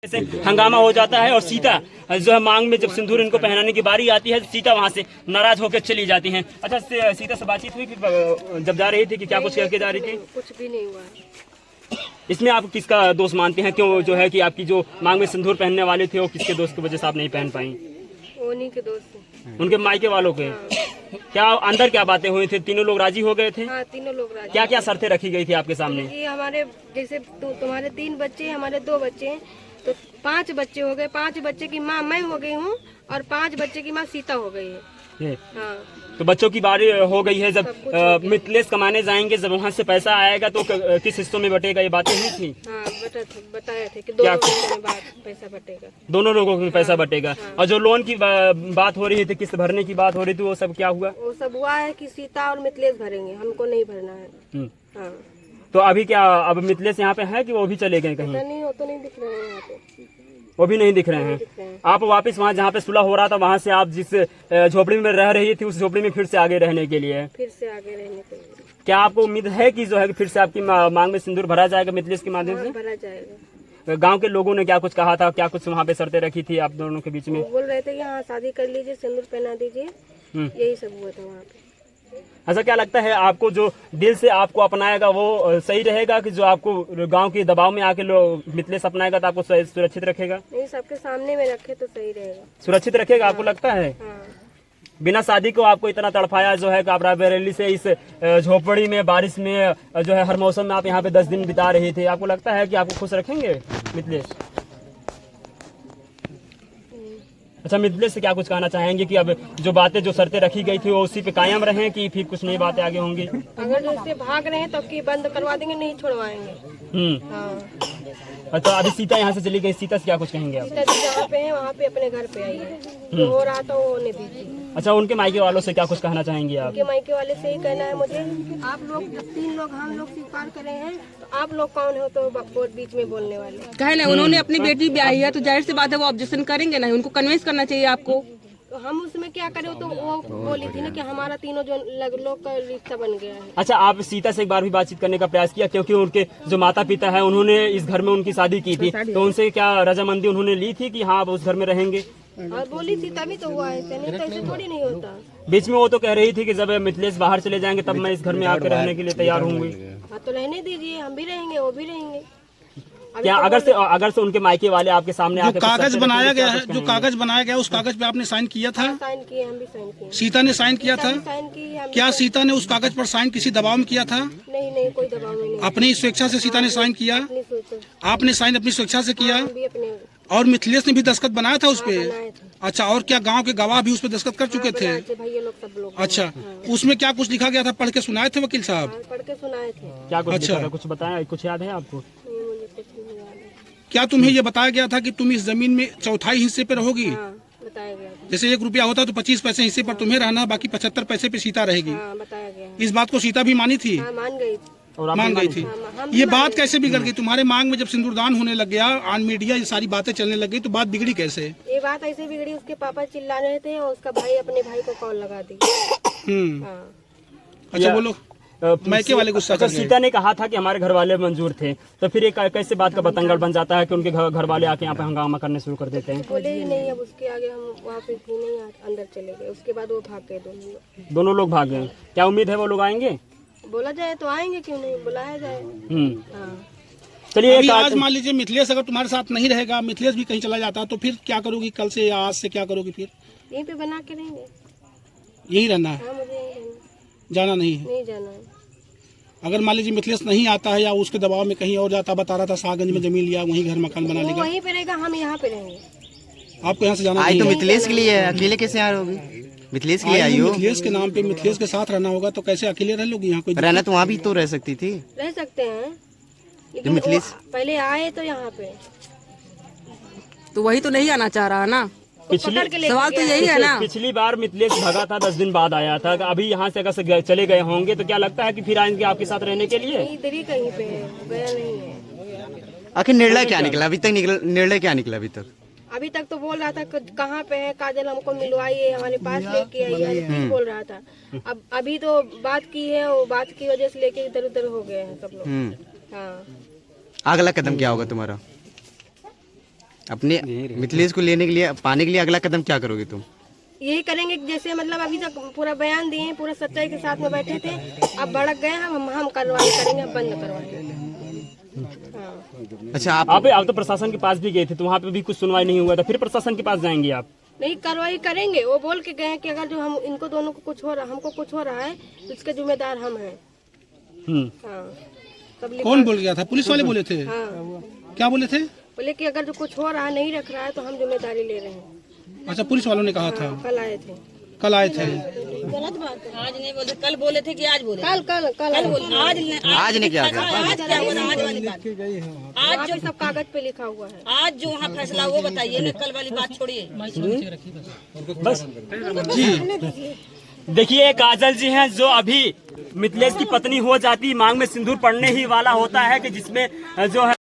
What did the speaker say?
से हंगामा हो जाता है और सीता जो है मांग में जब सिंदूर इनको पहनाने की बारी आती है, सीता वहां से नाराज होकर चली जाती हैं। अच्छा, सीता से बातचीत हुई फिर जब जा रही थी कि क्या कुछ कह के जा रही थी? कुछ भी नहीं हुआ। इसमें आप किसका दोष मानते हैं? क्यों जो है कि आपकी जो मांग में सिंदूर पहनने वाले थे वो किसके दोस्त की वजह से आप नहीं पहन पाई? उन्हीं के दोस्त, उनके मायके वालों के। क्या अंदर क्या बातें हुई थी? तीनों लोग राजी हो गए थे? हाँ, तीनों लोग राजी। क्या क्या शर्तें रखी गई थी आपके सामने? ये हमारे जैसे तुम्हारे 3 बच्चे, हमारे 2 बच्चे हैं, तो 5 बच्चे हो गए। 5 बच्चे की माँ मैं हो गई हूँ और 5 बच्चे की माँ सीता हो गई है। हाँ। तो बच्चों की बारी हो गई है। जब मिथिलेश कमाने जाएंगे, जब वहाँ से पैसा आएगा तो किस हिस्सों में बटेगा, ये बातें हुई थी? हाँ, बताए थे कि दोनों लोगों में पैसा बटेगा। दोनों लोगों को पैसा बटेगा। और जो लोन की बात हो रही थी, किस्त भरने की बात हो रही थी, वो सब क्या हुआ? वो सब हुआ है कि सीता और मिथिलेश भरेंगे, हमको नहीं भरना है। हाँ। तो अभी क्या, अब मिथिलेश यहाँ पे है कि वो भी चले गए कहीं? नहीं, वो तो नहीं दिख रहे हैं यहाँ पे। वो भी नहीं दिख रहे हैं। आप वापस वहाँ जहाँ पे सुलह हो रहा था, वहाँ से आप जिस झोपड़ी में रह रही थी, उस झोपड़ी में फिर से आगे रहने के लिए? फिर से आगे रहने के लिए। क्या आपको उम्मीद है कि जो है कि फिर से आपकी मांग में सिंदूर भरा जाएगा मिथिलेश के माध्यम से? भरा जाएगा। गांव के लोगों ने क्या कुछ कहा था? क्या कुछ वहाँ पे शर्तें रखी थी आप दोनों के बीच में? बोल रहे थे कि हाँ शादी कर लीजिए, सिंदूर पहना दीजिए, यही सब हुआ था वहाँ पे। अच्छा, क्या लगता है आपको, जो दिल से आपको अपनाएगा वो सही रहेगा कि जो आपको गांव के दबाव में आके लोग मिथिलेश अपनाएगा तो आपको सुरक्षित रखेगा? नहीं, सबके सामने में रखे तो सही रहेगा। सुरक्षित रखेगा, आपको लगता है? हाँ। बिना शादी को आपको इतना तड़पाया जो है कि आप रायबरेली से इस झोपड़ी में बारिश में जो है हर मौसम में आप यहाँ पे 10 दिन बिता रहे थे, आपको लगता है कि आपको खुश रखेंगे मिथिलेश? अच्छा, मिथिलेश से क्या कुछ कहना चाहेंगे कि अब जो बातें, जो शर्तें रखी गई थी वो उसी पे कायम रहें कि फिर कुछ नई बातें आगे होंगी? अगर जैसे भाग रहे हैं तो की बंद करवा देंगे, नहीं छोड़वाएंगे। हाँ। अच्छा, अभी सीता यहाँ से चली गई, सीता से क्या कुछ कहेंगे आप? सीता जी जहाँ पे है वहाँ पे अपने घर पे आई है, जो हो रहा था वो होने दीजिए। अच्छा, उनके मायके वालों से क्या कुछ कहना चाहेंगे आप? उनके मायके वाले से ही कहना है मुझे, आप लोग 3 लोग हम लोग स्वीकार करे हैं तो आप लोग कौन हो तो बीच में बोलने वाले? कहे ना, उन्होंने अपनी बेटी ब्याही है तो जाहिर सी बात है वो ऑब्जेक्शन करेंगे ना, उनको कन्विंस करना चाहिए आपको। तो हम उसमें क्या करें? तो वो बोली थी ना कि हमारा तीनों जो लोग का रिश्ता बन गया है। अच्छा, आप सीता से एक बार भी बातचीत करने का प्रयास किया? क्योंकि उनके जो माता पिता है उन्होंने इस घर में उनकी शादी की थी, तो उनसे क्या रजामंदी उन्होंने ली थी कि हाँ आप उस घर में रहेंगे? और बोली थी तभी तो हुआ है, नहीं तो ऐसे थोड़ी नहीं होता। बीच में वो तो कह रही थी कि जब मिथिलेश बाहर चले जाएंगे तब मैं इस घर में आकर रहने के लिए तैयार होंगी। हाँ, तो रहने दीजिए, हम भी रहेंगे, वो भी रहेंगे। क्या अगर से उनके मायके वाले आपके सामने जो कागज बनाया गया है, जो कागज बनाया गया उस कागज पे आपने साइन किया था? साइन किए, हम भी साइन किए। सीता ने साइन किया था? साइन किए। क्या सीता ने उस कागज पर साइन किसी दबाव में किया था? नहीं, कोई दबाव में नहीं। अपनी स्वेच्छा से सीता ने साइन किया? आपने साइन अपनी स्वेच्छा से किया? और मिथिलेश ने भी दस्तखत बनाया था उस पे? अच्छा, और क्या गांव के गवाह भी उस पे दस्तखत कर चुके थे? अच्छा, उसमें क्या कुछ लिखा गया था? पढ़ के सुनाए थे वकील साहब? पढ़ के सुनाए थे। क्या कुछ अच्छा, कुछ बताया, कुछ याद है आपको? क्या तुम्हें ये बताया गया था कि तुम इस जमीन में चौथाई हिस्से पे रहोगी? बताया गया। जैसे 1 रुपया होता तो 25 पैसे हिस्से पर तुम्हें रहना, बाकी 75 पैसे पे सीता रहेगी। बताया गया। इस बात को सीता भी मानी थी? मान गई। मान गई थी। ये बात कैसे बिगड़ गई? तुम्हारे मांग में जब सिंदूरदान होने लग गया, ऑन मीडिया ये सारी बातें चलने लग गई, तो बात बिगड़ी कैसे? ये बात ऐसे बिगड़ी, उसके पापा चिल्ला रहे थे और उसका भाई अपने भाई को कॉल लगा दी। अच्छा, बोलो। मैके वाले गुस्सा अच्छा, सीता ने कहा था कि हमारे घर वाले मंजूर थे, तो फिर एक कैसे बात का बतंगड़ बन जाता है कि उनके घर वाले आके यहाँ पे हंगामा करने शुरू कर देते हैं? बोले ही नहीं, अब उसके आगे हम वहाँ पे भी नहीं, अंदर चले गए। उसके बाद वो भाग गए, दोनों लोग भाग गए। क्या उम्मीद है वो लोग आएंगे? बोला जाए तो आएंगे, क्यों नहीं, बुलाया जाए। चलिए, आज मान लीजिए मिथिलेश अगर तुम्हारे साथ नहीं रहेगा, मिथिलेश भी कहीं चला जाता, तो फिर क्या करोगी? कल से या आज से क्या करोगी? फिर यहीं पे बना के रहेंगे। यही रहना है? हाँ, मुझे यहीं रहना, जाना नहीं है? नहीं जाना है। अगर मान लीजिए मिथिलेश नहीं आता है या उसके दबाव में कहीं और जाता, बता रहा था शाहगंज में जमीन लिया, वहीं घर मकान बना लेगा, वहीं पे रहेगा, हम यहाँ पे रहेंगे। आपको यहाँ से जाना आई नहीं तो है? मिथिलेश के लिए, अकेले कैसे आ रहोगी? मिथिलेश के लिए आई हो? मिथिलेश के नाम पे मिथिलेश के साथ रहना होगा, तो कैसे अकेले रह लोगी? यहाँ कोई रहना तो वहाँ भी तो रह सकती थी। रह सकते हैं, लेकिन मिथिलेश पहले आए तो यहाँ पे, तो वही तो नहीं आना चाह रहा ना। सवाल तो यही है ना। पिछली बार मिथिलेश भगा था, 10 दिन बाद आया था। अभी यहाँ से अगर चले गए होंगे तो क्या लगता है कि फिर आएंगे आपके साथ रहने के लिए? इधर ही कहीं पे है, गया नहीं है। आखिर निर्णय क्या निकला अभी तक? निर्णय क्या निकला अभी तक? अभी तक तो बोल रहा था कहाँ पे है काजल, हमको मिलवाइए, हमारे पास लेके आइए, बोल रहा था। अब अभी तो बात की है, वो बात की वजह से लेके इधर उधर हो गए हैं सब लोग। हाँ। अगला कदम क्या होगा तुम्हारा? अपने मिथिलेश को लेने के लिए, पाने के लिए अगला कदम क्या करोगे तुम? यही करेंगे जैसे मतलब अभी तक पूरा बयान दिए, पूरा सच्चाई के साथ में बैठे थे, अब भड़क गए हम कार्रवाई करेंगे, अब बंद करवाएंगे। हाँ। अच्छा, आप तो प्रशासन के पास भी गए थे, तो वहाँ पे भी कुछ सुनवाई नहीं हुआ था, फिर प्रशासन के पास जाएंगे आप? नहीं, कार्रवाई करेंगे। वो बोल के गए कि अगर जो हम इनको दोनों को कुछ हो रहा, हमको कुछ हो रहा है तो इसके जिम्मेदार हम हैं। हाँ। कौन बोल गया था? पुलिस वाले बोले थे? हाँ। क्या बोले थे? बोले कि अगर जो कुछ हो रहा है, नहीं रख रहा है, तो हम जिम्मेदारी ले रहे हैं। अच्छा, पुलिस वालों ने कहा था? कल आए थे। कल आए थे? गलत बात है। आज नहीं बोले, कल बोले थे कि आज बोले? कल बोले। आज ने क्या कहा? आज क्या हुआ? आज वाली बात, आज जो सब कागज पे लिखा हुआ है, आज जो वहाँ फैसला वो बताइए ना, कल वाली बात छोड़िए। बस जी। देखिए काजल जी हैं जो अभी मिथिलेश की पत्नी हो जाती, मांग में सिंदूर पड़ने ही वाला होता है कि जिसमें जो है